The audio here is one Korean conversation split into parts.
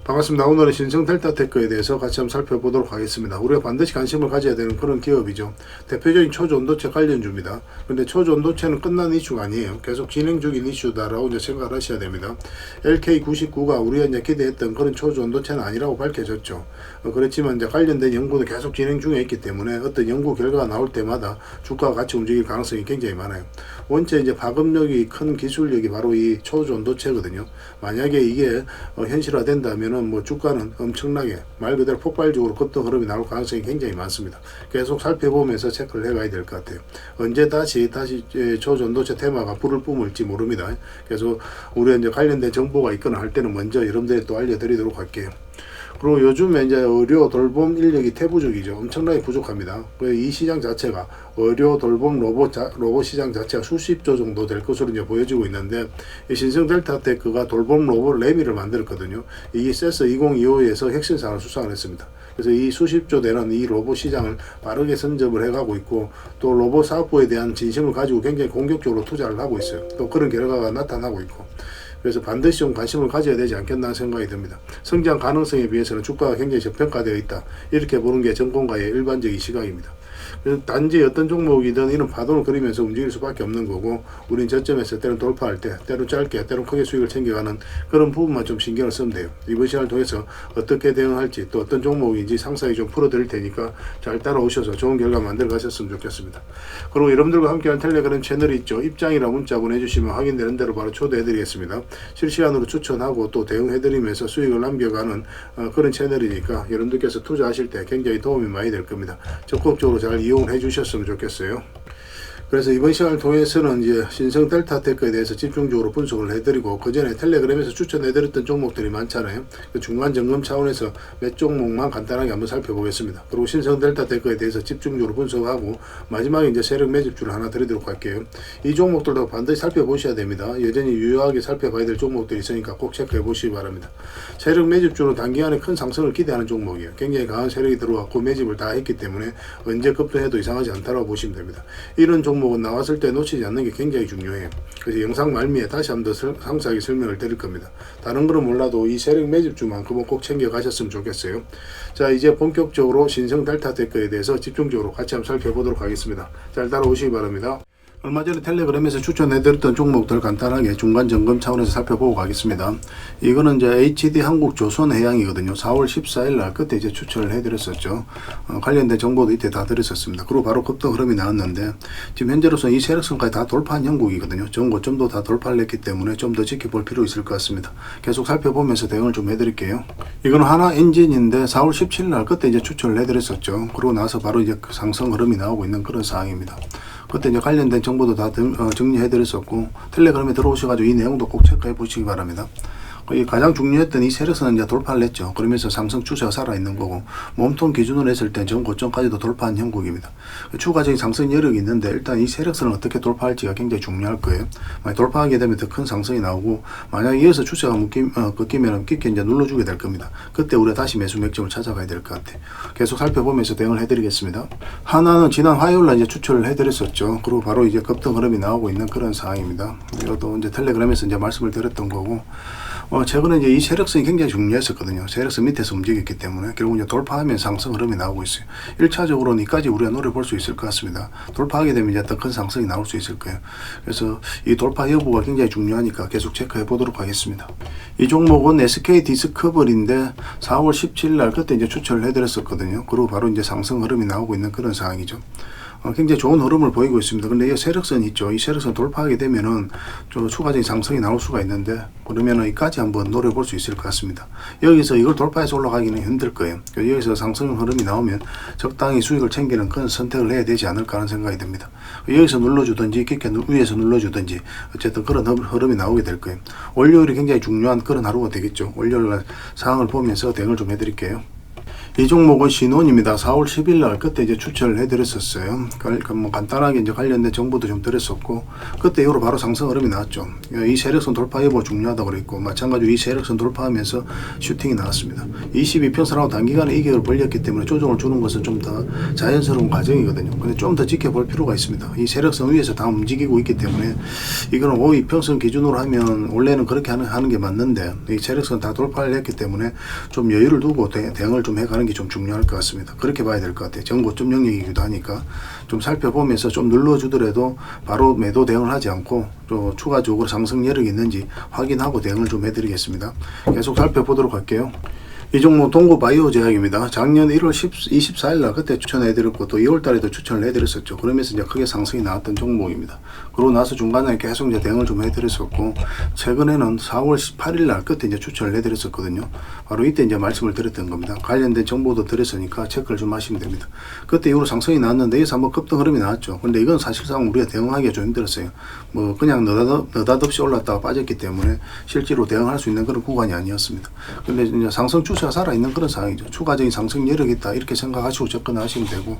반갑습니다. 오늘은 신성 델타테크에 대해서 같이 한번 살펴보도록 하겠습니다. 우리가 반드시 관심을 가져야 되는 그런 기업이죠. 대표적인 초전도체 관련주입니다. 근데 초전도체는 끝난 이슈가 아니에요. 계속 진행 중인 이슈다라고 이제 생각을 하셔야 됩니다. LK99가 우리가 이제 기대했던 그런 초전도체는 아니라고 밝혀졌죠. 그렇지만 이제 관련된 연구는 계속 진행 중에 있기 때문에 어떤 연구 결과가 나올 때마다 주가가 같이 움직일 가능성이 굉장히 많아요. 원체 이제 파급력이 큰 기술력이 바로 이 초전도체거든요. 만약에 이게 현실화된다면 뭐 주가는 엄청나게 말 그대로 폭발적으로 급등 흐름이 나올 가능성이 굉장히 많습니다. 계속 살펴보면서 체크를 해가야 될 것 같아요. 언제 다시 초전도체 테마가 불을 뿜을지 모릅니다. 그래서 우리가 이제 관련된 정보가 있거나 할 때는 먼저 여러분들이 또 알려드리도록 할게요. 그리고 요즘에 이제 의료 돌봄 인력이 태부족이죠. 엄청나게 부족합니다. 이 시장 자체가 의료 돌봄 로봇 시장 자체가 수십조 정도 될 것으로 이제 보여지고 있는데, 이 신성 델타테크가 돌봄 로봇 레미를 만들었거든요. 이게 세스 2025에서 혁신상을 수상을 했습니다. 그래서 이 수십조 되는 이 로봇 시장을 빠르게 선점을 해가고 있고, 또 로봇 사업부에 대한 진심을 가지고 굉장히 공격적으로 투자를 하고 있어요. 또 그런 결과가 나타나고 있고, 그래서 반드시 좀 관심을 가져야 되지 않겠나 생각이 듭니다. 성장 가능성에 비해서는 주가가 굉장히 저평가되어 있다, 이렇게 보는 게 전공가의 일반적인 시각입니다. 그래서 단지 어떤 종목이든 이런 파동을 그리면서 움직일 수밖에 없는 거고, 우린 저점에서 때론 돌파할 때, 때론 짧게, 때론 크게 수익을 챙겨가는 그런 부분만 좀 신경을 쓰면 돼요. 이번 시간을 통해서 어떻게 대응할지, 또 어떤 종목인지 상세히 좀 풀어드릴 테니까 잘 따라오셔서 좋은 결과 만들어 가셨으면 좋겠습니다. 그리고 여러분들과 함께하는 텔레그램 채널이 있죠. 입장이라 문자 보내주시면 확인되는 대로 바로 초대해드리겠습니다. 실시간으로 추천하고 또 대응해드리면서 수익을 남겨가는 그런 채널이니까 여러분들께서 투자하실 때 굉장히 도움이 많이 될 겁니다. 적극적으로 잘 이용해 주셨으면 좋겠어요. 그래서 이번 시간을 통해서는 이제 신성 델타테크에 대해서 집중적으로 분석을 해드리고, 그 전에 텔레그램에서 추천해드렸던 종목들이 많잖아요. 그 중간 점검 차원에서 몇 종목만 간단하게 한번 살펴보겠습니다. 그리고 신성 델타테크에 대해서 집중적으로 분석하고, 마지막에 이제 세력 매집주를 하나 드리도록 할게요. 이 종목들도 반드시 살펴보셔야 됩니다. 여전히 유효하게 살펴봐야 될 종목들이 있으니까 꼭 체크해 보시기 바랍니다. 세력 매집주는 단기간에 큰 상승을 기대하는 종목이에요. 굉장히 강한 세력이 들어왔고 매집을 다 했기 때문에 언제 급등해도 이상하지 않다고 보시면 됩니다. 이런 종목은 나왔을 때 놓치지 않는 게 굉장히 중요해요. 그래서 영상 말미에 다시 한번 더 상세하게 설명을 드릴 겁니다. 다른 거는 몰라도 이 세력 매집주만큼은 꼭 챙겨 가셨으면 좋겠어요. 자, 이제 본격적으로 신성 델타테크에 대해서 집중적으로 같이 한번 살펴보도록 하겠습니다. 잘 따라오시기 바랍니다. 얼마 전에 텔레그램에서 추천해드렸던 종목들 간단하게 중간 점검 차원에서 살펴보고 가겠습니다. 이거는 이제 HD 한국 조선해양이거든요. 4월 14일 날 그때 이제 추천을 해드렸었죠. 관련된 정보도 이때 다 드렸었습니다. 그리고 바로 급등 흐름이 나왔는데, 지금 현재로서는 이 세력선까지 다 돌파한 형국이거든요. 전 고점도 다 돌파를 했기 때문에 좀 더 지켜볼 필요 있을 것 같습니다. 계속 살펴보면서 대응을 좀 해드릴게요. 이거는 하나 엔진인데 4월 17일 날 그때 이제 추천을 해드렸었죠. 그러고 나서 바로 이제 그 상승 흐름이 나오고 있는 그런 상황입니다. 그때 이제 관련된 정보도 다 정리해드렸었고, 텔레그램에 들어오셔가지고 이 내용도 꼭 체크해 보시기 바랍니다. 가장 중요했던 이 세력선은 이제 돌파를 했죠. 그러면서 상승 추세가 살아있는 거고, 몸통 기준으로 했을 때 전 고점까지도 돌파한 형국입니다. 추가적인 상승 여력이 있는데, 일단 이 세력선을 어떻게 돌파할지가 굉장히 중요할 거예요. 만약 돌파하게 되면 더 큰 상승이 나오고, 만약에 이어서 추세가 꺾이면 깊게 이제 눌러주게 될 겁니다. 그때 우리가 다시 매수 맥점을 찾아가야 될 것 같아요. 계속 살펴보면서 대응을 해드리겠습니다. 하나는 지난 화요일날 이제 추천을 해드렸었죠. 그리고 바로 이제 급등 흐름이 나오고 있는 그런 상황입니다. 이것도 이제 텔레그램에서 이제 말씀을 드렸던 거고, 최근에 이제 이 세력선이 굉장히 중요했었거든요. 세력선 밑에서 움직였기 때문에 결국 이제 돌파하면 상승 흐름이 나오고 있어요. 1차적으로는 이까지 우리가 노려볼 수 있을 것 같습니다. 돌파하게 되면 이제 더 큰 상승이 나올 수 있을 거예요. 그래서 이 돌파 여부가 굉장히 중요하니까 계속 체크해 보도록 하겠습니다. 이 종목은 SK 디스커버리인데 4월 17일 날 그때 이제 추천을 해드렸었거든요. 그리고 바로 이제 상승 흐름이 나오고 있는 그런 상황이죠. 굉장히 좋은 흐름을 보이고 있습니다. 근데 이 세력선이 있죠. 이 세력선 돌파하게 되면은 좀 추가적인 상승이 나올 수가 있는데, 그러면은 이까지 한번 노려볼 수 있을 것 같습니다. 여기서 이걸 돌파해서 올라가기는 힘들 거예요. 여기서 상승 흐름이 나오면 적당히 수익을 챙기는 그런 선택을 해야 되지 않을까 하는 생각이 듭니다. 여기서 눌러주든지 깊게 위에서 눌러주든지 어쨌든 그런 흐름이 나오게 될 거예요. 월요일이 굉장히 중요한 그런 하루가 되겠죠. 월요일 날 상황을 보면서 대응을 좀 해드릴게요. 이 종목은 신원입니다. 4월 10일 날 그때 이제 추천을 해드렸었어요. 그러니까 뭐 간단하게 이제 관련된 정보도 좀 드렸었고, 그때 이후로 바로 상승 흐름이 나왔죠. 이 세력선 돌파 여부가 중요하다고 그랬고, 마찬가지로 이 세력선 돌파하면서 슈팅이 나왔습니다. 22평선하고 단기간에 이격을 벌렸기 때문에 조정을 주는 것은 좀 더 자연스러운 과정이거든요. 근데 좀 더 지켜볼 필요가 있습니다. 이 세력선 위에서 다 움직이고 있기 때문에 이거는 52평선 기준으로 하면 원래는 그렇게 하는 게 맞는데, 이 세력선 다 돌파를 했기 때문에 좀 여유를 두고 대응을 좀 해가는 게 좀 중요할 것 같습니다. 그렇게 봐야 될 것 같아요. 정고점 영역이기도 하니까 좀 살펴보면서 좀 눌러주더라도 바로 매도 대응을 하지 않고 또 추가적으로 상승 여력이 있는지 확인하고 대응을 좀 해드리겠습니다. 계속 살펴보도록 할게요. 이 종목 동구바이오 제약입니다. 작년 1월 24일 날 그때 추천해드렸고 또 2월 달에도 추천을 해드렸었죠. 그러면서 이제 크게 상승이 나왔던 종목입니다. 그러고 나서 중간에 계속 이제 대응을 좀 해드렸었고, 최근에는 4월 18일 날 그때 이제 추천을 해드렸었거든요. 바로 이때 이제 말씀을 드렸던 겁니다. 관련된 정보도 드렸으니까 체크를 좀 하시면 됩니다. 그때 이후로 상승이 나왔는데 여기서 한번 급등 흐름이 나왔죠. 근데 이건 사실상 우리가 대응하기가 좀 힘들었어요. 뭐 그냥 느닷없이 올랐다가 빠졌기 때문에 실제로 대응할 수 있는 그런 구간이 아니었습니다. 근데 이제 상승 추세가 살아있는 그런 상황이죠. 추가적인 상승 여력이 있다 이렇게 생각하시고 접근하시면 되고,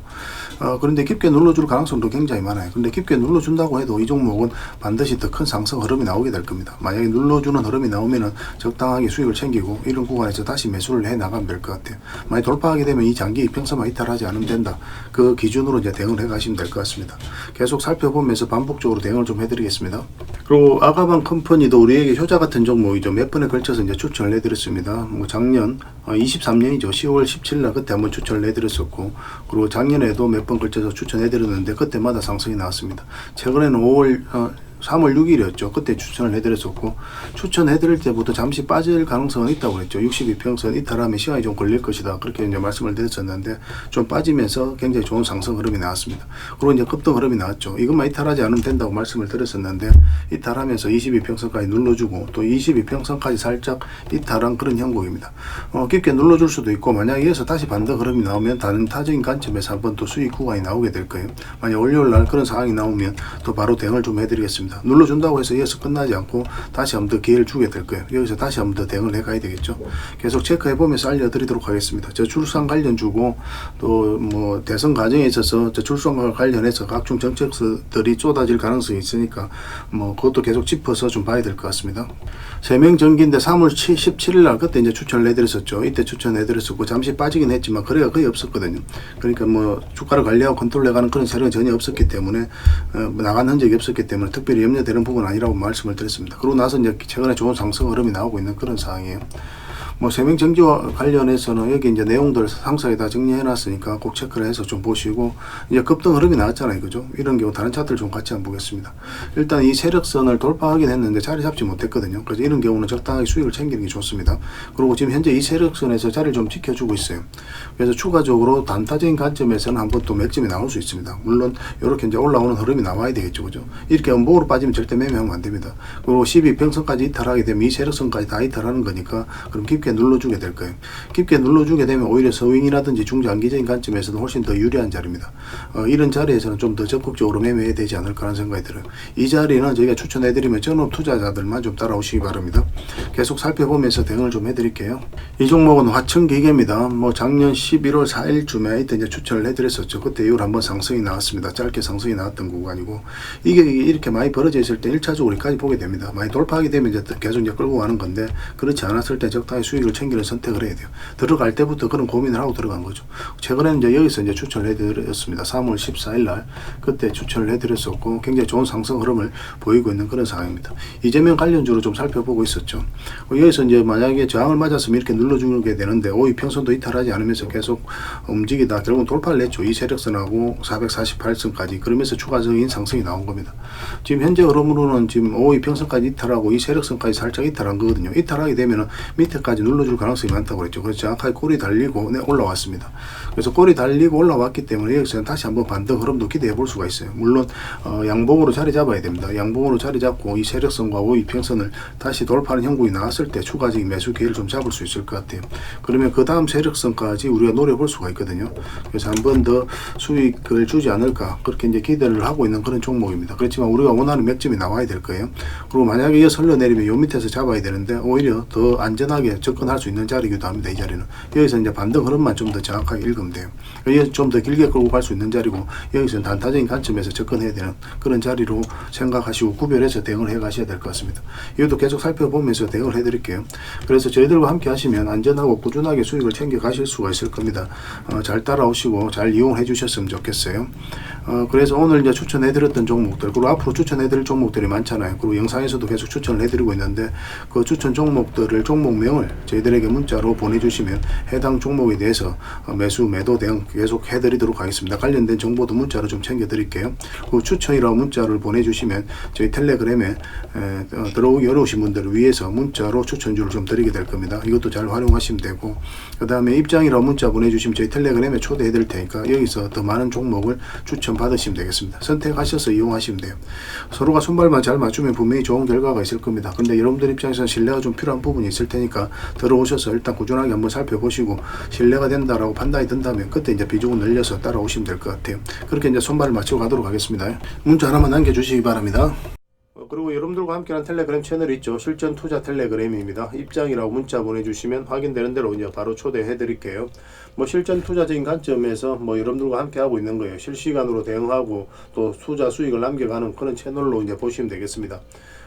그런데 깊게 눌러줄 가능성도 굉장히 많아요. 근데 깊게 눌러준다고 해도 이 종목은 반드시 더 큰 상승 흐름이 나오게 될 겁니다. 만약에 눌러주는 흐름이 나오면은 적당하게 수익을 챙기고 이런 구간에서 다시 매수를 해 나가면 될 것 같아요. 만약 돌파하게 되면 이 장기 이평선만 이탈하지 않으면 된다. 그 기준으로 이제 대응을 해 가시면 될 것 같습니다. 계속 살펴보면서 반복적으로 대응을 좀 해드리겠습니다. 그리고 아가방 컴퍼니도 우리에게 효자 같은 종목이죠. 몇 번에 걸쳐서 이제 추천을 해드렸습니다. 뭐 작년 23년이죠. 10월 17일 날 그때 한번 추천을 해드렸었고, 그리고 작년에도 몇 번 걸쳐서 추천해드렸는데 그때마다 상승이 나왔습니다. 최근에는 3월 6일이었죠. 그때 추천을 해드렸었고, 추천해드릴 때부터 잠시 빠질 가능성은 있다고 그랬죠. 62평선 이탈하면 시간이 좀 걸릴 것이다. 그렇게 이제 말씀을 드렸었는데 좀 빠지면서 굉장히 좋은 상승 흐름이 나왔습니다. 그리고 이제 급등 흐름이 나왔죠. 이것만 이탈하지 않으면 된다고 말씀을 드렸었는데 이탈하면서 22평선까지 눌러주고 또 22평선까지 살짝 이탈한 그런 형국입니다. 깊게 눌러줄 수도 있고, 만약에 이어서 다시 반등 흐름이 나오면 다른 타적인 관점에서 한번 또 수익 구간이 나오게 될 거예요. 만약 월요일날 그런 상황이 나오면 또 바로 대응을 좀 해드리겠습니다. 눌러준다고 해서 이어서 끝나지 않고 다시 한번 더 기회를 주게 될 거예요. 여기서 다시 한번 더 대응을 해가야 되겠죠. 계속 체크해보면서 알려드리도록 하겠습니다. 저출산 관련 주고 또 뭐 대선 과정에 있어서 저출산과 관련해서 각종 정책들이 쏟아질 가능성이 있으니까 뭐 그것도 계속 짚어서 좀 봐야 될 것 같습니다. 세명전기인데 3월 17일 날 그때 이제 추천을 해드렸었죠. 이때 추천해드렸었고 잠시 빠지긴 했지만 거래가 거의 없었거든요. 그러니까 뭐 주가를 관리하고 컨트롤해가는 그런 세력은 전혀 없었기 때문에 나간 흔적이 없었기 때문에 특별히 염려되는 부분은 아니라고 말씀을 드렸습니다. 그러고 나서 이제 최근에 좋은 상승 흐름이 나오고 있는 그런 상황이에요. 뭐 세명전기와 관련해서는 여기 이제 내용들 상세하게 다 정리해 놨으니까 꼭 체크를 해서 좀 보시고, 이제 급등 흐름이 나왔잖아요. 그죠? 이런 경우 다른 차트를 좀 같이 한번 보겠습니다. 일단 이 세력선을 돌파하긴 했는데 자리 잡지 못했거든요. 그래서 이런 경우는 적당하게 수익을 챙기는 게 좋습니다. 그리고 지금 현재 이 세력선에서 자리를 좀 지켜주고 있어요. 그래서 추가적으로 단타적인 관점에서는 한번 또 맥점이 나올 수 있습니다. 물론 이렇게 이제 올라오는 흐름이 나와야 되겠죠. 그죠? 이렇게 음봉으로 빠지면 절대 매매하면 안 됩니다. 그리고 12평선까지 이탈하게 되면 이 세력선까지 다 이탈하는 거니까 그럼 깊게 눌러주게 될 거예요. 깊게 눌러주게 되면 오히려 서윙이라든지 중장기적인 관점에서는 훨씬 더 유리한 자리입니다. 이런 자리에서는 좀 더 적극적으로 매매해야 되지 않을까 하는 생각이 들어요. 이 자리는 저희가 추천해드리면 전업 투자자들만 좀 따라오시기 바랍니다. 계속 살펴보면서 대응을 좀 해드릴게요. 이 종목은 화천기계입니다. 뭐 작년 11월 4일쯤에 이때 이제 추천을 해드렸었죠. 그때 이후로 한번 상승이 나왔습니다. 짧게 상승이 나왔던 구간이고, 이게 이렇게 많이 벌어져 있을 때 1차적으로 여기까지 보게 됩니다. 많이 돌파하게 되면 이제 계속 이제 끌고 가는 건데, 그렇지 않았을 때 적당히 수익을 챙기는 선택을 해야 돼요. 들어갈 때부터 그런 고민을 하고 들어간 거죠. 최근에는 이제 여기서 이제 추천을 해드렸습니다. 3월 14일 날 그때 추천을 해드렸었고, 굉장히 좋은 상승 흐름을 보이고 있는 그런 상황입니다. 이재명 관련주로 좀 살펴보고 있었죠. 여기서 이제 만약에 저항을 맞았으면 이렇게 눌러주게 되는데 52평선도 이탈하지 않으면서 계속 움직이다 결국은 돌파를 했죠. 이 세력선하고 448선까지. 그러면서 추가적인 상승이 나온 겁니다. 지금 현재 흐름으로는 지금 52평선까지 이탈하고 이 세력선까지 살짝 이탈한 거거든요. 이탈하게 되면은 밑에까지 눌러줄 가능성이 많다고 그랬죠. 그래서 정확하게 꼬리 달리고 올라왔습니다. 그래서 꼬리 달리고 올라왔기 때문에 여기서는 다시 한번 반등 흐름도 기대해 볼 수가 있어요. 물론 양봉으로 자리 잡아야 됩니다. 양봉으로 자리 잡고 이 세력선과 52평선을 다시 돌파하는 형국이 나왔을 때 추가적인 매수 기회를 좀 잡을 수 있을 것 같아요. 그러면 그 다음 세력선까지 우리가 노려볼 수가 있거든요. 그래서 한 번 더 수익을 주지 않을까 그렇게 이제 기대를 하고 있는 그런 종목입니다. 그렇지만 우리가 원하는 맥점이 나와야 될 거예요. 그리고 만약에 이어서 흘러내리면 요 밑에서 잡아야 되는데 오히려 더 안전하게 접근할 수 있는 자리이기도 합니다. 이 자리는 여기서 이제 반등 흐름만 좀 더 정확하게 읽으면 돼요. 여기서 좀 더 길게 끌고 갈 수 있는 자리고 여기서는 단타적인 관점에서 접근해야 되는 그런 자리로 생각하시고 구별해서 대응을 해 가셔야 될 것 같습니다. 이것도 계속 살펴보면서 대응을 해 드릴게요. 그래서 저희들과 함께 하시면 안전하고 꾸준하게 수익을 챙겨 가실 수가 있을 겁니다. 잘 따라오시고 잘 이용해 주셨으면 좋겠어요. 그래서 오늘 이제 추천해 드렸던 종목들, 그리고 앞으로 추천해 드릴 종목들이 많잖아요. 그리고 영상에서도 계속 추천을 해 드리고 있는데 그 추천 종목들을 종목명을 저희들에게 문자로 보내주시면 해당 종목에 대해서 매수 매도 대응 계속 해 드리도록 하겠습니다. 관련된 정보도 문자로 좀 챙겨 드릴게요. 그 추천이라고 문자를 보내주시면 저희 텔레그램에 들어오기 어려우신 분들을 위해서 문자로 추천주를 좀 드리게 될 겁니다. 이것도 잘 활용하시면 되고, 그 다음에 입장이라고 문자 보내주시면 저희 텔레그램에 초대해 드릴 테니까 여기서 더 많은 종목을 추천 받으시면 되겠습니다. 선택하셔서 이용하시면 돼요. 서로가 손발만 잘 맞추면 분명히 좋은 결과가 있을 겁니다. 근데 여러분들 입장에서는 신뢰가 좀 필요한 부분이 있을 테니까 들어오셔서 일단 꾸준하게 한번 살펴보시고 신뢰가 된다라고 판단이 든다면 그때 이제 비중을 늘려서 따라오시면 될 것 같아요. 그렇게 이제 손발을 맞추고 가도록 하겠습니다. 문자 하나만 남겨주시기 바랍니다. 그리고 여러분들과 함께하는 텔레그램 채널이 있죠. 실전 투자 텔레그램입니다. 입장이라고 문자 보내주시면 확인되는 대로 이제 바로 초대해 드릴게요. 뭐 실전 투자적인 관점에서 뭐 여러분들과 함께 하고 있는 거예요. 실시간으로 대응하고 또 투자 수익을 남겨가는 그런 채널로 이제 보시면 되겠습니다.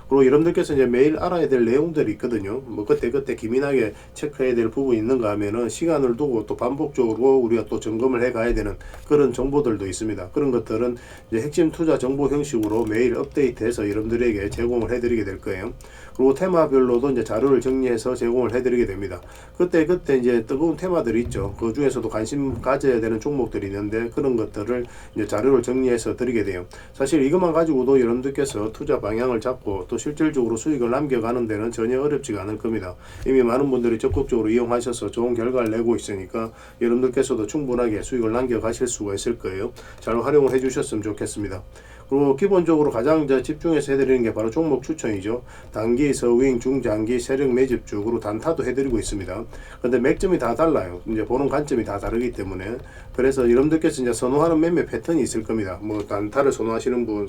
그리고 여러분들께서 이제 매일 알아야 될 내용들이 있거든요. 뭐 그때 기민하게 체크해야 될 부분이 있는가 하면은 시간을 두고 또 반복적으로 우리가 또 점검을 해 가야 되는 그런 정보들도 있습니다. 그런 것들은 이제 핵심 투자 정보 형식으로 매일 업데이트해서 여러분들에게 제공을 해 드리게 될 거예요. 그리고 테마별로도 이제 자료를 정리해서 제공을 해 드리게 됩니다. 그때 이제 뜨거운 테마들이 있죠. 그 중에서도 관심 가져야 되는 종목들이 있는데 그런 것들을 이제 자료를 정리해서 드리게 돼요. 사실 이것만 가지고도 여러분들께서 투자 방향을 잡고 또 실질적으로 수익을 남겨가는 데는 전혀 어렵지가 않을 겁니다. 이미 많은 분들이 적극적으로 이용하셔서 좋은 결과를 내고 있으니까 여러분들께서도 충분하게 수익을 남겨가실 수가 있을 거예요. 잘 활용을 해주셨으면 좋겠습니다. 그리고 기본적으로 가장 집중해서 해드리는 게 바로 종목 추천이죠. 단기, 서윙, 중장기, 세력 매집주로 단타도 해드리고 있습니다. 근데 맥점이 다 달라요. 이제 보는 관점이 다 다르기 때문에. 그래서 여러분들께서 이제 선호하는 매매 패턴이 있을 겁니다. 뭐 단타를 선호하시는 분,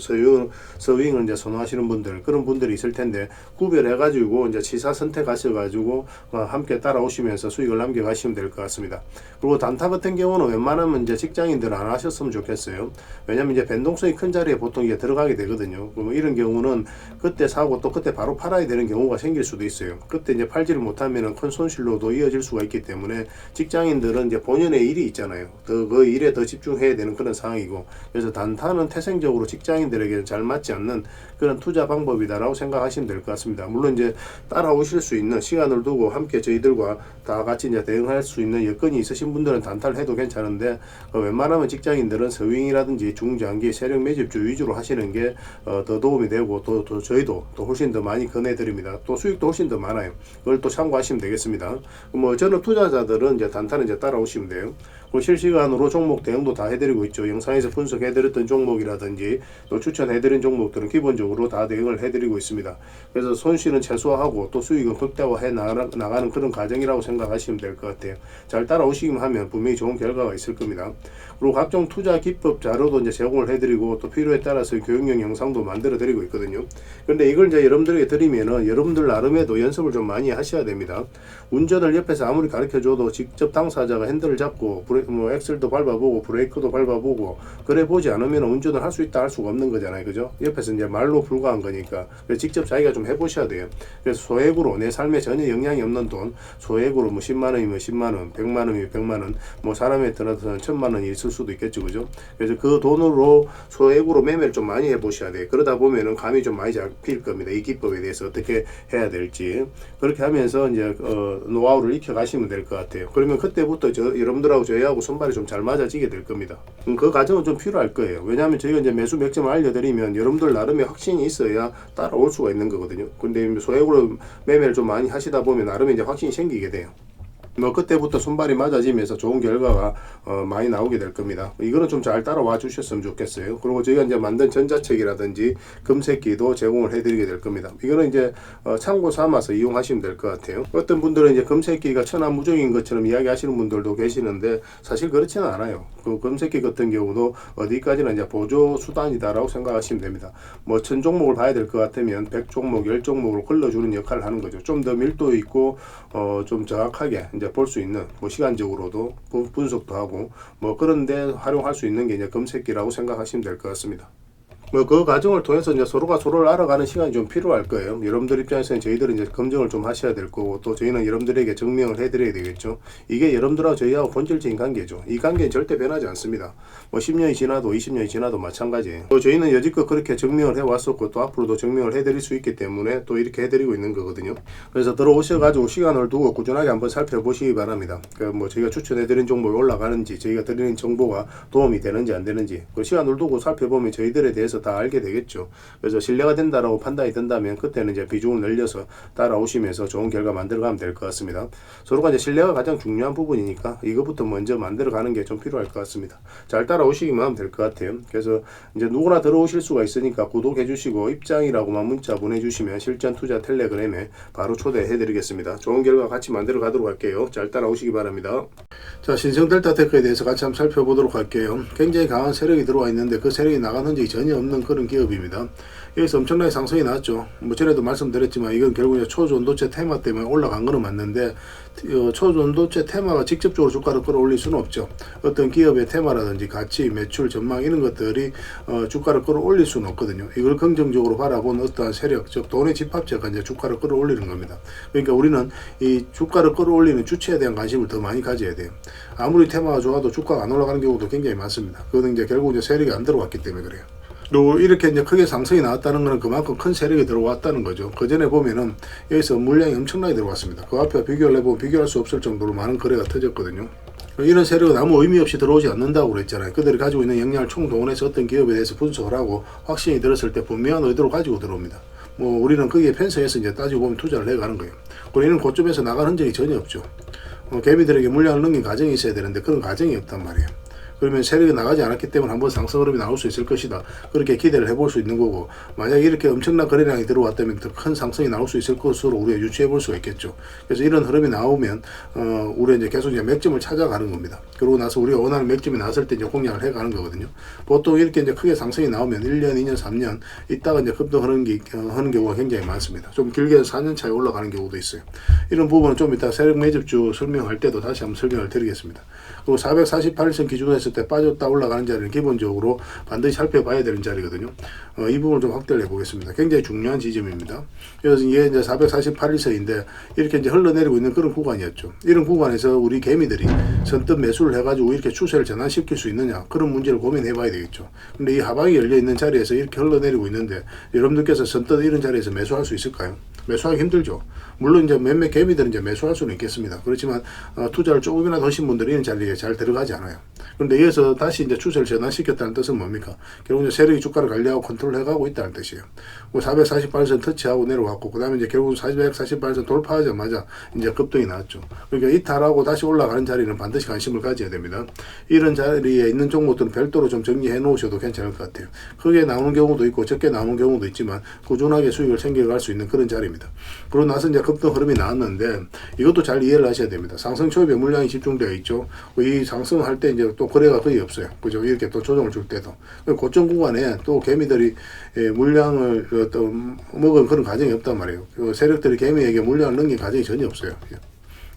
서윙을 이제 선호하시는 분들, 그런 분들이 있을 텐데 구별해가지고 이제 치사 선택하셔가지고 함께 따라오시면서 수익을 남겨가시면 될 것 같습니다. 그리고 단타 같은 경우는 웬만하면 이제 직장인들 안 하셨으면 좋겠어요. 왜냐면 이제 변동성이 큰 자리에 보통 이게 들어가게 되거든요. 그러면 이런 경우는 그때 사고 또 그때 바로 팔아야 되는 경우가 생길 수도 있어요. 그때 이제 팔지를 못하면 큰 손실로도 이어질 수가 있기 때문에 직장인들은 이제 본연의 일이 있잖아요. 그 일에 더 집중해야 되는 그런 상황이고, 그래서 단타는 태생적으로 직장인들에게 잘 맞지 않는 그런 투자 방법이다라고 생각하시면 될 것 같습니다. 물론 이제 따라오실 수 있는 시간을 두고 함께 저희들과 다 같이 이제 대응할 수 있는 여건이 있으신 분들은 단타를 해도 괜찮은데 웬만하면 직장인들은 서윙이라든지 중장기 세력 매집주 위주로 하시는 게 더 도움이 되고 또 저희도 또 훨씬 더 많이 권해드립니다. 또 수익도 훨씬 더 많아요. 그걸 또 참고하시면 되겠습니다. 뭐 저는 투자자들은 이제 단타는 이제 따라오시면 돼요. 그리고 실시간으로 종목 대응도 다 해드리고 있죠. 영상에서 분석해드렸던 종목이라든지 또 추천해드린 종목들은 기본적으로 다 대응을 해드리고 있습니다. 그래서 손실은 최소화하고 또 수익은 극대화해 나가는 그런 과정이라고 생각하시면 될 것 같아요. 잘 따라오시기만 하면 분명히 좋은 결과가 있을 겁니다. 그리고 각종 투자 기법 자료도 이제 제공을 해드리고 또 필요에 따라서 교육용 영상도 만들어 드리고 있거든요. 그런데 이걸 이제 여러분들에게 드리면은 여러분들 나름에도 연습을 좀 많이 하셔야 됩니다. 운전을 옆에서 아무리 가르쳐 줘도 직접 당사자가 핸들을 잡고 뭐 엑셀도 밟아보고 브레이크도 밟아보고 그래 보지 않으면 운전을 할 수 있다 할 수가 없는 거잖아요. 그죠? 옆에서 이제 말로 불과한 거니까. 그래서 직접 자기가 좀 해보셔야 돼요. 그래서 소액으로 내 삶에 전혀 영향이 없는 돈, 소액으로 뭐 10만 원이면 10만 원, 100만 원이면 100만 원, 뭐 사람에 따라서는 1000만 원이 있을 수도 있겠죠. 그죠? 그래서 그 돈으로 소액으로 매매를 좀 많이 해보셔야 돼요. 그러다 보면은 감이 좀 많이 잡힐 겁니다. 이 기법에 대해서 어떻게 해야 될지. 그렇게 하면서 이제 노하우를 익혀가시면 될 것 같아요. 그러면 그때부터 여러분들하고 저희하고 손발이 좀 잘 맞아지게 될 겁니다. 그 과정은 좀 필요할 거예요. 왜냐하면 저희가 이제 매수 맥점을 알려드리면 여러분들 나름의 확신이 있어야 따라올 수가 있는 거거든요. 근데 소액으로 매매를 좀 많이 하시다 보면 나름의 이제 확신이 생기게 돼요. 뭐 그때부터 손발이 맞아지면서 좋은 결과가 많이 나오게 될 겁니다. 이거는 좀 잘 따라와 주셨으면 좋겠어요. 그리고 저희가 이제 만든 전자책이라든지 금색기도 제공을 해드리게 될 겁니다. 이거는 이제 참고 삼아서 이용하시면 될 것 같아요. 어떤 분들은 이제 금색기가 천하무적인 것처럼 이야기하시는 분들도 계시는데 사실 그렇지는 않아요. 그 금색기 같은 경우도 어디까지나 이제 보조 수단이다라고 생각하시면 됩니다. 뭐 1000종목을 봐야 될 것 같으면 100종목, 10종목을 걸러주는 역할을 하는 거죠. 좀 더 밀도 있고 좀 정확하게 이제 볼 수 있는, 뭐 시간적으로도 분석도 하고 뭐 그런데 활용할 수 있는 게 이제 금색기라고 생각하시면 될 것 같습니다. 뭐 그 과정을 통해서 이제 서로가 서로를 알아가는 시간이 좀 필요할 거예요. 여러분들 입장에서는 저희들은 이제 검증을 좀 하셔야 될 거고, 또 저희는 여러분들에게 증명을 해드려야 되겠죠. 이게 여러분들하고 저희하고 본질적인 관계죠. 이 관계는 절대 변하지 않습니다. 뭐 10년이 지나도 20년이 지나도 마찬가지예요. 또 저희는 여지껏 그렇게 증명을 해왔었고, 또 앞으로도 증명을 해드릴 수 있기 때문에 또 이렇게 해드리고 있는 거거든요. 그래서 들어오셔가지고 시간을 두고 꾸준하게 한번 살펴보시기 바랍니다. 그 뭐 저희가 추천해드린 종목이 올라가는지, 저희가 드리는 정보가 도움이 되는지 안 되는지, 그 시간을 두고 살펴보면 저희들에 대해서 다 알게 되겠죠. 그래서 신뢰가 된다라고 판단이 된다면 그때는 이제 비중을 늘려서 따라오시면서 좋은 결과 만들어가면 될 것 같습니다. 서로가 이제 신뢰가 가장 중요한 부분이니까 이것부터 먼저 만들어가는 게 좀 필요할 것 같습니다. 잘 따라오시기만 하면 될 것 같아요. 그래서 이제 누구나 들어오실 수가 있으니까 구독해 주시고 입장이라고만 문자 보내주시면 실전 투자 텔레그램에 바로 초대해 드리겠습니다. 좋은 결과 같이 만들어 가도록 할게요. 잘 따라오시기 바랍니다. 자, 신성 델타테크에 대해서 같이 한번 살펴보도록 할게요. 굉장히 강한 세력이 들어와 있는데 그 세력이 나간 흔적이 전혀 없는 그런 기업입니다. 여기서 엄청나게 상승이 나왔죠. 뭐 전에도 말씀드렸지만 이건 결국 초전도체 테마 때문에 올라간 거는 맞는데, 초전도체 테마가 직접적으로 주가를 끌어올릴 수는 없죠. 어떤 기업의 테마라든지 가치, 매출, 전망 이런 것들이 주가를 끌어올릴 수는 없거든요. 이걸 긍정적으로 바라본 어떠한 세력, 즉 돈의 집합체가 이제 주가를 끌어올리는 겁니다. 그러니까 우리는 이 주가를 끌어올리는 주체에 대한 관심을 더 많이 가져야 돼요. 아무리 테마가 좋아도 주가가 안 올라가는 경우도 굉장히 많습니다. 그거는 이제 결국 이제 세력이 안 들어왔기 때문에 그래요. 그리고 이렇게 이제 크게 상승이 나왔다는 것은 그만큼 큰 세력이 들어왔다는 거죠. 그 전에 보면은 여기서 물량이 엄청나게 들어왔습니다. 그 앞에 비교를 해보면 비교할 수 없을 정도로 많은 거래가 터졌거든요. 이런 세력은 아무 의미 없이 들어오지 않는다고 그랬잖아요. 그들이 가지고 있는 역량을 총동원해서 어떤 기업에 대해서 분석을 하고 확신이 들었을 때 분명한 의도를 가지고 들어옵니다. 뭐 우리는 거기에 편성해서 이제 따지고 보면 투자를 해가는 거예요. 그리고 이런 고점에서 나간 흔적이 전혀 없죠. 개미들에게 물량을 넘긴 과정이 있어야 되는데 그런 과정이 없단 말이에요. 그러면 세력이 나가지 않았기 때문에 한번 상승 흐름이 나올 수 있을 것이다. 그렇게 기대를 해볼 수 있는 거고, 만약에 이렇게 엄청난 거래량이 들어왔다면 더 큰 상승이 나올 수 있을 것으로 우리가 유추해 볼 수가 있겠죠. 그래서 이런 흐름이 나오면 우리가 이제 계속 이제 맥점을 찾아가는 겁니다. 그러고 나서 우리가 원하는 맥점이 나왔을 때 이제 공략을 해가는 거거든요. 보통 이렇게 이제 크게 상승이 나오면 1년, 2년, 3년 있다가 이제 급등하는 경우가 굉장히 많습니다. 좀 길게 4년 차에 올라가는 경우도 있어요. 이런 부분은 좀 이따 세력 매집주 설명할 때도 다시 한번 설명을 드리겠습니다. 그리고 448선 기준으로 했을 때 빠졌다 올라가는 자리는 기본적으로 반드시 살펴봐야 되는 자리거든요. 이 부분을 좀 확대를 해보겠습니다. 굉장히 중요한 지점입니다. 그래서 이게 이제 448일선인데 이렇게 이제 흘러내리고 있는 그런 구간이었죠. 이런 구간에서 우리 개미들이 선뜻 매수를 해가지고 이렇게 추세를 전환시킬 수 있느냐, 그런 문제를 고민해봐야 되겠죠. 근데 이 하방이 열려 있는 자리에서 이렇게 흘러내리고 있는데 여러분들께서 선뜻 이런 자리에서 매수할 수 있을까요? 매수하기 힘들죠. 물론 이제 몇몇 개미들은 이제 매수할 수는 있겠습니다. 그렇지만 투자를 조금이나 하신 분들이 이런 자리에 잘 들어가지 않아요. 그런데 여기서 다시 이제 추세를 전환시켰다는 뜻은 뭡니까? 결국 이제 세력이 주가를 관리하고 컨트롤해가고 있다는 뜻이에요. 448선 터치하고 내려왔고, 그 다음에 이제 결국 448선 돌파하자마자 이제 급등이 나왔죠. 그러니까 이탈하고 다시 올라가는 자리는 반드시 관심을 가져야 됩니다. 이런 자리에 있는 종목들은 별도로 좀 정리해 놓으셔도 괜찮을 것 같아요. 크게 나오는 경우도 있고 적게 나오는 경우도 있지만 꾸준하게 수익을 챙겨갈 수 있는 그런 자리입니다. 그러고 나서 이제 급등 흐름이 나왔는데 이것도 잘 이해를 하셔야 됩니다. 상승 초입에 물량이 집중되어 있죠. 이 상승할 때 이제 또 거래가 거의 없어요. 그죠? 이렇게 또 조정을 줄 때도. 고점 구간에 또 개미들이 물량을 또 먹은 그런 과정이 없단 말이에요. 세력들이 개미에게 물량을 넘긴 과정이 전혀 없어요.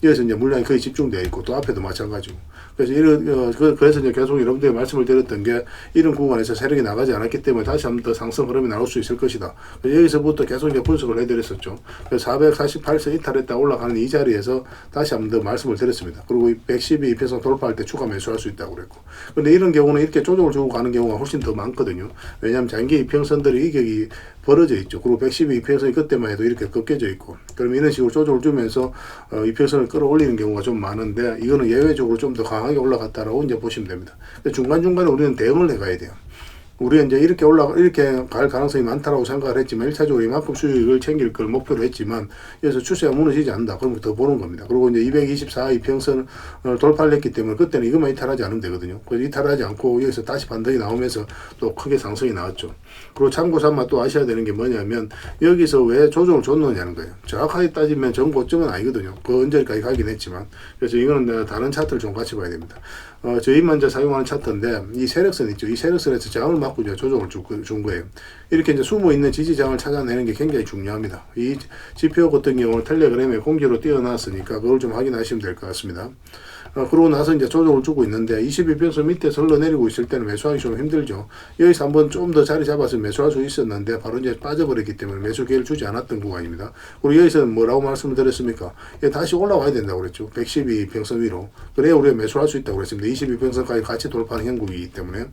여기서 이제 물량이 거의 집중되어 있고 또 앞에도 마찬가지고. 그래서 그래서 이제 계속 여러분들에게 말씀을 드렸던 게 이런 구간에서 세력이 나가지 않았기 때문에 다시 한번 더 상승 흐름이 나올 수 있을 것이다. 여기서부터 계속 이제 분석을 해드렸었죠. 그래서 448선 이탈했다 올라가는 이 자리에서 다시 한번 더 말씀을 드렸습니다. 그리고 112 이평선 돌파할 때 추가 매수할 수 있다고 그랬고. 근데 이런 경우는 이렇게 조정을 주고 가는 경우가 훨씬 더 많거든요. 왜냐하면 장기 이평선들이 이격이 벌어져 있죠. 그리고 112 이평선이 그때만 해도 이렇게 꺾여져 있고, 그럼 이런 식으로 조정을 주면서 이평선을 끌어올리는 경우가 좀 많은데, 이거는 예외적으로 좀 더 강하게 올라갔다라고 이제 보시면 됩니다. 근데 중간중간에 우리는 대응을 해가야 돼요. 우리가 이제 이렇게 갈 가능성이 많다라고 생각을 했지만 1차적으로 이만큼 수익을 챙길 걸 목표로 했지만 여기서 추세가 무너지지 않는다. 그럼 더 보는 겁니다. 그리고 이제 224 이평선을 돌파를 했기 때문에 그때는 이것만 이탈하지 않으면 되거든요. 그래서 이탈하지 않고 여기서 다시 반등이 나오면서 또 크게 상승이 나왔죠. 그리고 참고 삼아 또 아셔야 되는 게 뭐냐면 여기서 왜 조정을 줬느냐는 거예요. 정확하게 따지면 전 고점은 아니거든요. 그 언제까지 가긴 했지만. 그래서 이거는 내가 다른 차트를 좀 같이 봐야 됩니다. 저희만 이제 사용하는 차트인데 이 세력선 있죠. 이 세력선에서 저항을 맞고 이제 조정을 준 거예요. 이렇게 이제 숨어 있는 지지장을 찾아내는 게 굉장히 중요합니다. 이 지표 같은 경우는 텔레그램에 공개로 띄워놨으니까 그걸 좀 확인하시면 될 것 같습니다. 그러고 나서 이제 조정을 주고 있는데 21평선 밑에서 흘러내리고 있을 때는 매수하기 좀 힘들죠. 여기서 한번 좀 더 자리 잡아서 매수할 수 있었는데 바로 이제 빠져버렸기 때문에 매수 기회를 주지 않았던 구간입니다. 그리고 여기서는 뭐라고 말씀을 드렸습니까? 다시 올라와야 된다고 그랬죠. 112평선 위로. 그래야 우리가 매수할 수 있다고 그랬습니다. 22평선까지 같이 돌파하는 형국이기 때문에.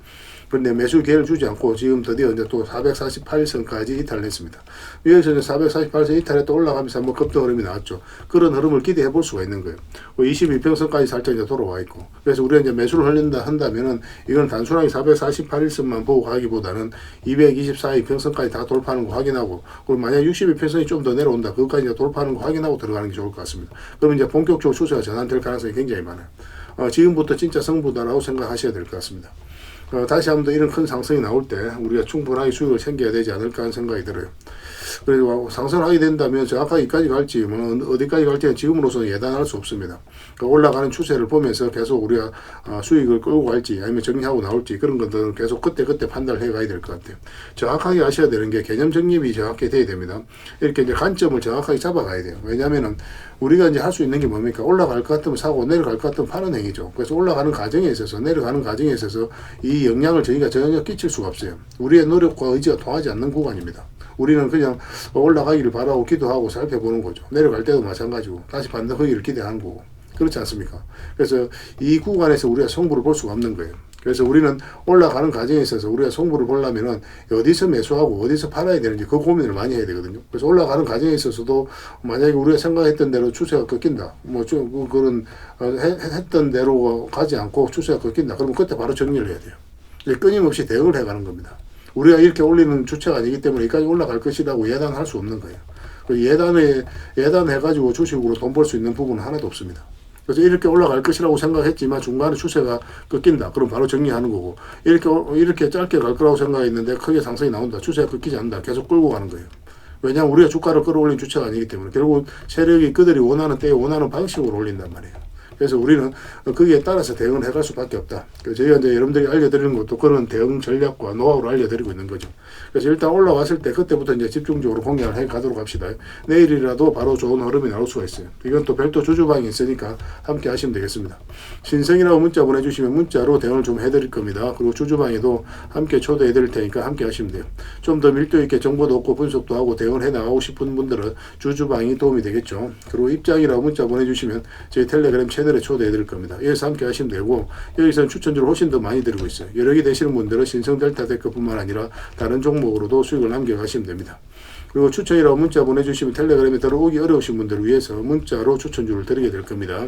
그런데 매수 기회를 주지 않고 지금 드디어 이제 또 448선까지 이탈을 했습니다. 여기서 이제 448선 이탈에 또 올라가면서 한번 급등 흐름이 나왔죠. 그런 흐름을 기대해 볼 수가 있는 거예요. 22평선까지 살짝 이제 돌아와 있고. 그래서 우리가 이제 매수를 한다면은 이건 단순하게 448선만 보고 가기보다는 224평선까지 다 돌파하는 거 확인하고, 그리고 만약 62평선이 좀 더 내려온다. 그것까지 이제 돌파하는 거 확인하고 들어가는 게 좋을 것 같습니다. 그러면 이제 본격적으로 추세가 전환될 가능성이 굉장히 많아요. 지금부터 진짜 승부다라고 생각하셔야 될 것 같습니다. 다시 한번 더 이런 큰 상승이 나올 때 우리가 충분하게 수익을 챙겨야 되지 않을까 하는 생각이 들어요. 그래서 상승을 하게 된다면 정확하게 여기까지 갈지 어디까지 갈지는 지금으로서는 예단할 수 없습니다. 올라가는 추세를 보면서 계속 우리가 수익을 끌고 갈지 아니면 정리하고 나올지 그런 것들은 계속 그때 판단을 해가야 될 것 같아요. 정확하게 아셔야 되는 게 개념 정립이 정확하게 돼야 됩니다. 이렇게 이제 관점을 정확하게 잡아가야 돼요. 왜냐하면은 우리가 이제 할 수 있는 게 뭡니까? 올라갈 것 같으면 사고 내려갈 것 같으면 파는 행위죠. 그래서 올라가는 과정에 있어서 내려가는 과정에 있어서 이 영향을 저희가 전혀 끼칠 수가 없어요. 우리의 노력과 의지가 통하지 않는 구간입니다. 우리는 그냥 올라가기를 바라고 기도하고 살펴보는 거죠. 내려갈 때도 마찬가지고 다시 반등하기를 기대하는 거고. 그렇지 않습니까? 그래서 이 구간에서 우리가 승부를 볼 수가 없는 거예요. 그래서 우리는 올라가는 과정에 있어서 우리가 승부를 보려면은 어디서 매수하고 어디서 팔아야 되는지 그 고민을 많이 해야 되거든요. 그래서 올라가는 과정에 있어서도 만약에 우리가 생각했던 대로 추세가 꺾인다. 그런 했던 대로 가지 않고 추세가 꺾인다. 그러면 그때 바로 정리를 해야 돼요. 끊임없이 대응을 해가는 겁니다. 우리가 이렇게 올리는 주체가 아니기 때문에 여기까지 올라갈 것이라고 예단할 수 없는 거예요. 예단해가지고 주식으로 돈 벌 수 있는 부분은 하나도 없습니다. 그래서 이렇게 올라갈 것이라고 생각했지만 중간에 추세가 꺾인다. 그럼 바로 정리하는 거고, 이렇게 짧게 갈 거라고 생각했는데 크게 상승이 나온다. 추세가 꺾이지 않는다. 계속 끌고 가는 거예요. 왜냐하면 우리가 주가를 끌어올린 주체가 아니기 때문에 결국 세력이 그들이 원하는 때에 원하는 방식으로 올린단 말이에요. 그래서 우리는 거기에 따라서 대응을 해갈 수밖에 없다. 그래서 저희가 이제 여러분들이 알려드리는 것도 그런 대응 전략과 노하우를 알려드리고 있는 거죠. 그래서 일단 올라왔을 때 그때부터 이제 집중적으로 공략을 해 가도록 합시다. 내일이라도 바로 좋은 흐름이 나올 수가 있어요. 이건 또 별도 주주방이 있으니까 함께 하시면 되겠습니다. 신성이라고 문자 보내주시면 문자로 대응을 좀 해드릴 겁니다. 그리고 주주방에도 함께 초대해 드릴 테니까 함께 하시면 돼요. 좀 더 밀도 있게 정보도 얻고 분석도 하고 대응을 해 나가고 싶은 분들은 주주방이 도움이 되겠죠. 그리고 입장이라고 문자 보내주시면 저희 텔레그램 채널에 초대해 드릴 겁니다. 여기서 함께 하시면 되고, 여기서는 추천주를 훨씬 더 많이 드리고 있어요. 여러 개 되시는 분들은 신성 델타 데크뿐만 아니라 다른 종목으로도 수익을 남겨가시면 됩니다. 그리고 추천이라고 문자 보내주시면 텔레그램에 들어오기 어려우신 분들을 위해서 문자로 추천주를 드리게 될 겁니다.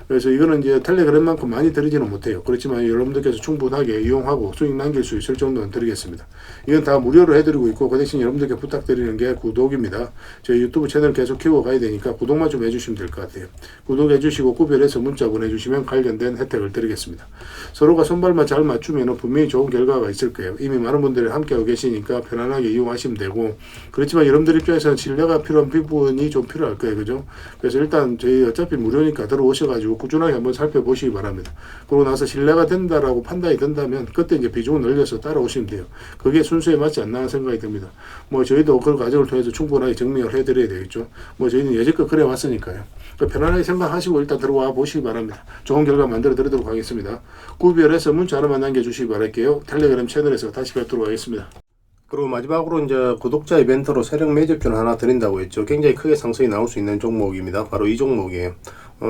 그래서 이거는 이제 텔레그램만큼 많이 드리지는 못해요. 그렇지만 여러분들께서 충분하게 이용하고 수익 남길 수 있을 정도는 드리겠습니다. 이건 다 무료로 해드리고 있고, 그 대신 여러분들께 부탁드리는 게 구독입니다. 저희 유튜브 채널 계속 키워가야 되니까 구독만 좀 해주시면 될 것 같아요. 구독해 주시고 구별해서 문자 보내주시면 관련된 혜택을 드리겠습니다. 서로가 손발만 잘 맞추면 분명히 좋은 결과가 있을 거예요. 이미 많은 분들이 함께하고 계시니까 편안하게 이용하시면 되고, 그렇지만 여러분들 입장에서는 신뢰가 필요한 부분이 좀 필요할 거예요. 그죠? 그래서 일단 저희 어차피 무료니까 들어오셔가지고 꾸준하게 한번 살펴보시기 바랍니다. 그러고 나서 신뢰가 된다라고 판단이 된다면 그때 이제 비중을 늘려서 따라오시면 돼요. 그게 순수에 맞지 않나 생각이 듭니다. 저희도 그 과정을 통해서 충분하게 증명을 해드려야 되겠죠. 저희는 여지껏 그래 왔으니까요. 편안하게 생각하시고 일단 들어와 보시기 바랍니다. 좋은 결과 만들어 드리도록 하겠습니다. 구별해서 문자 하나만 남겨주시기 바랄게요. 텔레그램 채널에서 다시 뵙도록 하겠습니다. 그리고 마지막으로 이제 구독자 이벤트로 세력 매집券하나 드린다고 했죠. 굉장히 크게 상승이 나올 수 있는 종목입니다. 바로 이 종목이에요.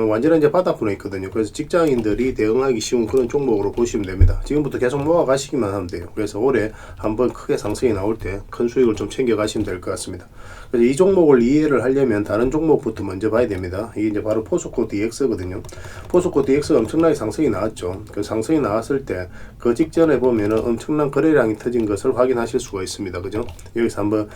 완전히 이제 바닥권에 있거든요. 그래서 직장인들이 대응하기 쉬운 그런 종목으로 보시면 됩니다. 지금부터 계속 모아 가시기만 하면 돼요. 그래서 올해 한번 크게 상승이 나올 때 큰 수익을 좀 챙겨 가시면 될 것 같습니다. 그래서 이 종목을 이해를 하려면 다른 종목부터 먼저 봐야 됩니다. 이게 이제 바로 포스코 DX거든요. 포스코 DX가 엄청나게 상승이 나왔죠. 그 상승이 나왔을 때 그 직전에 보면은 엄청난 거래량이 터진 것을 확인하실 수가 있습니다. 그죠? 여기서 한번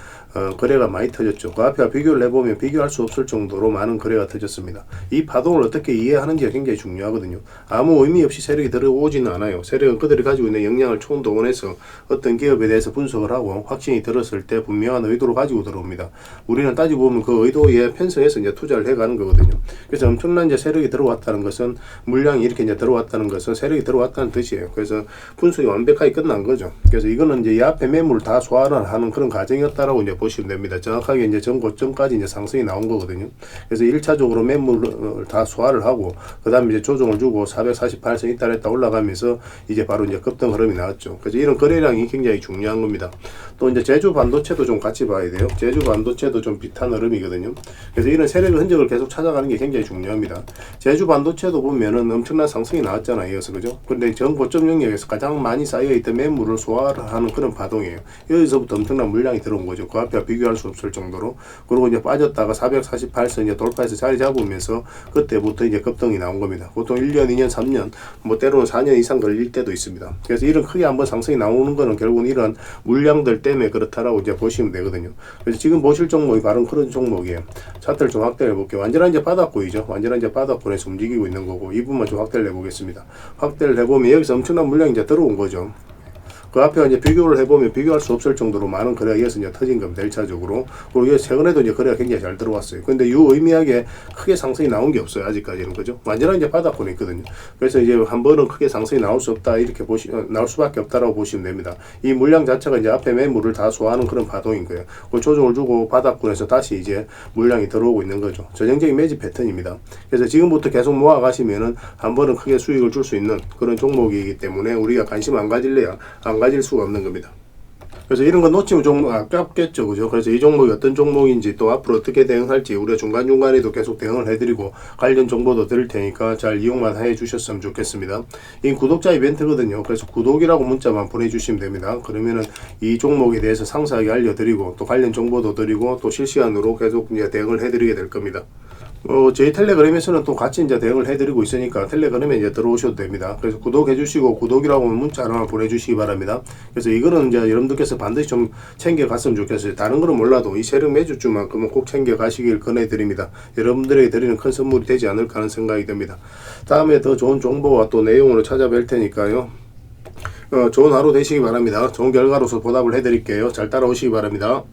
거래가 많이 터졌죠. 그 앞에 비교를 해보면 비교할 수 없을 정도로 많은 거래가 터졌습니다. 이 파동을 어떻게 이해하는지가 굉장히 중요하거든요. 아무 의미 없이 세력이 들어오지는 않아요. 세력은 그들이 가지고 있는 역량을 총동원해서 어떤 기업에 대해서 분석을 하고 확신이 들었을 때 분명한 의도를 가지고 들어옵니다. 우리는 따지고 보면 그 의도에 편성해서 이제 투자를 해가는 거거든요. 그래서 엄청난 이제 세력이 들어왔다는 것은 물량이 이렇게 이제 들어왔다는 것은 세력이 들어왔다는 뜻이에요. 그래서 분석이 완벽하게 끝난 거죠. 그래서 이거는 이제 이 앞에 매물을 다 소화를 하는 그런 과정이었다라고 이제 보시면 됩니다. 정확하게 이제 전 고점까지 이제 상승이 나온 거거든요. 그래서 1차적으로 매물을 다 소화를 하고 그 다음에 이제 조정을 주고 448선 있다 올라가면서 이제 바로 이제 급등 흐름이 나왔죠. 그래서 이런 거래량이 굉장히 중요한 겁니다. 또 이제 제주 반도체도 좀 같이 봐야 돼요. 제주 반도체도 좀 비슷한 흐름이거든요. 그래서 이런 세력의 흔적을 계속 찾아가는 게 굉장히 중요합니다. 제주 반도체도 보면은 엄청난 상승이 나왔잖아요. 이어서 그죠? 근데 전 고점 영역에서 가장 많이 쌓여있던 매물을 소화를 하는 그런 파동이에요. 여기서부터 엄청난 물량이 들어온 거죠. 그 앞에 비교할 수 없을 정도로. 그리고 이제 빠졌다가 448선 이제 돌파해서 자리 잡으면서 그때부터 이제 급등이 나온 겁니다. 보통 1년, 2년, 3년, 뭐 때로는 4년 이상 걸릴 때도 있습니다. 그래서 이런 크게 한번 상승이 나오는 거는 결국은 이런 물량들 때문에 그렇다라고 이제 보시면 되거든요. 그래서 지금 보실 종목이 바로 그런 종목이에요. 차트를 좀 확대해 볼게요. 완전한 이제 바닥권이죠. 완전한 이제 바닥권에서 움직이고 있는 거고, 이 부분만 좀 확대를 해보겠습니다. 확대를 해보면 여기서 엄청난 물량이 이제 들어온 거죠. 그 앞에 이제 비교를 해보면 비교할 수 없을 정도로 많은 거래가 이어서 이제 터진 겁니다. 1차적으로. 그리고 최근에도 이제 거래가 굉장히 잘 들어왔어요. 근데 유의미하게 크게 상승이 나온 게 없어요. 아직까지는. 그죠? 완전한 이제 바닥권에 있거든요. 그래서 이제 한 번은 크게 상승이 나올 수 없다. 이렇게 나올 수밖에 없다라고 보시면 됩니다. 이 물량 자체가 이제 앞에 매물을 다 소화하는 그런 파동인 거예요. 그 조정을 주고 바닥권에서 다시 이제 물량이 들어오고 있는 거죠. 전형적인 매집 패턴입니다. 그래서 지금부터 계속 모아 가시면은 한 번은 크게 수익을 줄 수 있는 그런 종목이기 때문에 우리가 관심 안 가질래야 안 가질 수가 없는 겁니다. 그래서 이런 거 놓치면 좀 아깝겠죠. 그죠? 그래서 이 종목이 어떤 종목인지 또 앞으로 어떻게 대응할지 우리가 중간중간에도 계속 대응을 해드리고 관련 정보도 드릴 테니까 잘 이용만 해 주셨으면 좋겠습니다. 이 구독자 이벤트거든요. 그래서 구독이라고 문자만 보내주시면 됩니다. 그러면은 이 종목에 대해서 상세하게 알려드리고 또 관련 정보도 드리고 또 실시간으로 계속 이제 대응을 해드리게 될 겁니다. 저희 텔레그램에서는 또 같이 이제 대응을 해드리고 있으니까 텔레그램에 이제 들어오셔도 됩니다. 그래서 구독해 주시고 구독이라고 하면 문자 하나 보내주시기 바랍니다. 그래서 이거는 이제 여러분들께서 반드시 좀 챙겨 갔으면 좋겠어요. 다른 거는 몰라도 이 세력 매주주만큼은 꼭 챙겨 가시길 권해드립니다. 여러분들에게 드리는 큰 선물이 되지 않을까 하는 생각이 듭니다. 다음에 더 좋은 정보와 또 내용으로 찾아뵐 테니까요. 좋은 하루 되시기 바랍니다. 좋은 결과로서 보답을 해드릴게요. 잘 따라오시기 바랍니다.